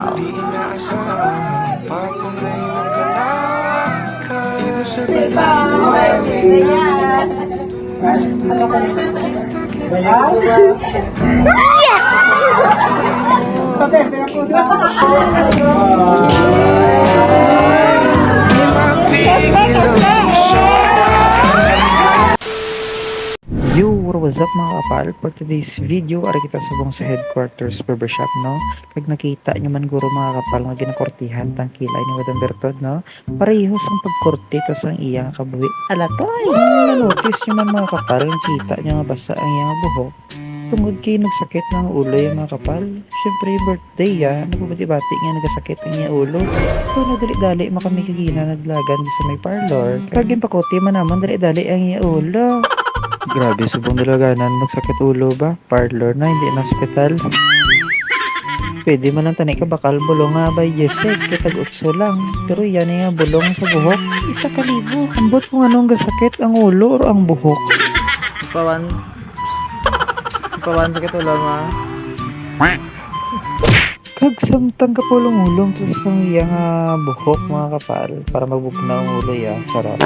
Di inaasahan, papunay ng kalawakan sa Yo, what's up mga kapal? For today's video, ari kita subong sa headquarters barbershop, no? Kag nakita nyo man guro mga kapal nga ginakortihan tang kilay ni Madam Bertod, no? Parehos ang pagkorte tas ang iyang kabuhi. Alatoy! Na-notice nyo man mga kapal, kita nyo nga basa ang iyang buhok. Tungod kay nagsakit ng ulo yung mga kapal. Siyempre birthday ya, nagpapati-bati nga nagasakit ang iyang ulo. So nadali-dali makamikigina naglagan di sa may parlor. Kagin pakote man naman dali-dali ang iyang ulo. Grabe, subong nilaganan, magsakit ulo ba? Parlor na, hindi na hospital. Pwede man lang tanay ka bakal, bulong nga ba, yesek, kitag-utso lang. Pero yan nga, bulong sa buhok. 1,000. Ambot kung anong gasakit, ang ulo o ang buhok. Pawan sakit ulo ma. Kag samtang kapulong-ulong sa sang iyang buhok mga kapal para magbugna ang ulo ya. Sarap.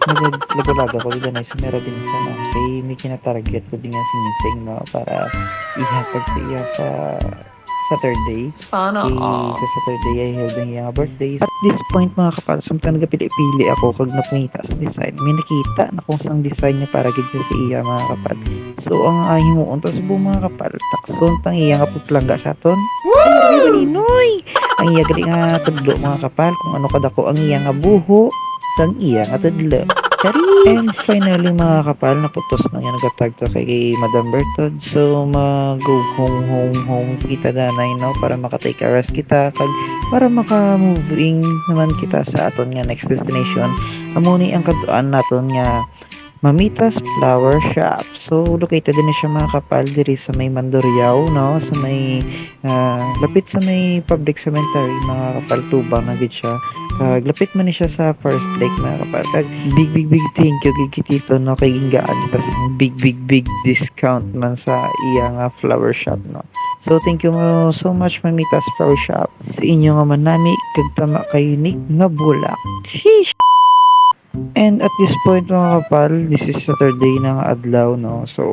Naglago-laga ko dito na sa mera binsa na. Kaya may kinatarget ko din nga sinising no para ihatag sa iya sa Saturday. Sana Sa Saturday ay held ang iyang birthday. At this point mga kapal, samtang nagapili-pili ako kag napangita sa design. May nakita na kung saan design niya para gid sa iya mga kapal. So ang himuon to sa buong mga kapal, takson tang iya nga pagplangga sa aton. Ay, malinoy! Ang iya gali nga tudlo mga kapal kung ano kadako ang iya nga buho sang iya nga tudlo. And finally mga kapal, naputos na nga nagatag to kay Madam Bertod. So mag-go home kita danay no para maka-take a rest kita kag para maka-moving naman kita sa aton nga next destination. Amuni ang kaduan naton nga Mamitas Flower Shop. So located din siya mga kapal diri sa may Mandurriao no, sa may lapit sa may public cemetery mga kapal, tubang na gid siya. Lapit man ni siya sa First Lake mga kapal. Kag big thank you gid dito no kay gingaan tas big discount man sa iyang flower shop no. So thank you so much Mamitas Flower Shop sa inyo nga manami kag tama kay unique nga bulak. Sheesh! And at this point mga kapal, this is Saturday ng adlaw no. So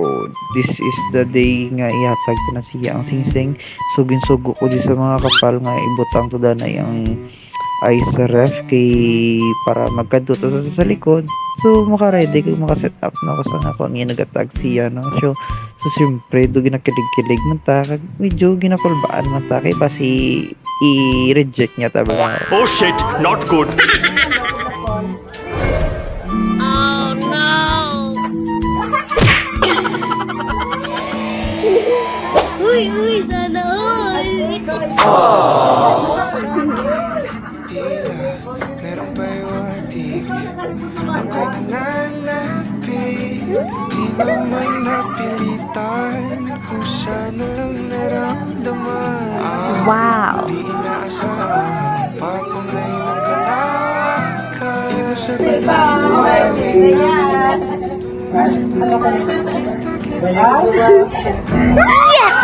this is the day nga ihatag ko na siya ang singsing. Sugin-sugo ko di sa mga kapal nga ibutang to na yung ice ref kay para magkaduto sa likod. So maka-ready ko maka-set up na ako sa ako niya nagatag siya no. So siyempre do ginakilig-kilig man ta kag medyo ginakulbaan man ta kay basi i-reject niya ta ba. Oh shit, not good. Uy, sana all! tila merong pahiwatig. Ako'y nananapin, di naman napilitan, kusa na lang naramdaman. Wow! Di inaasahan, papunay ng kalawakan sa Yes!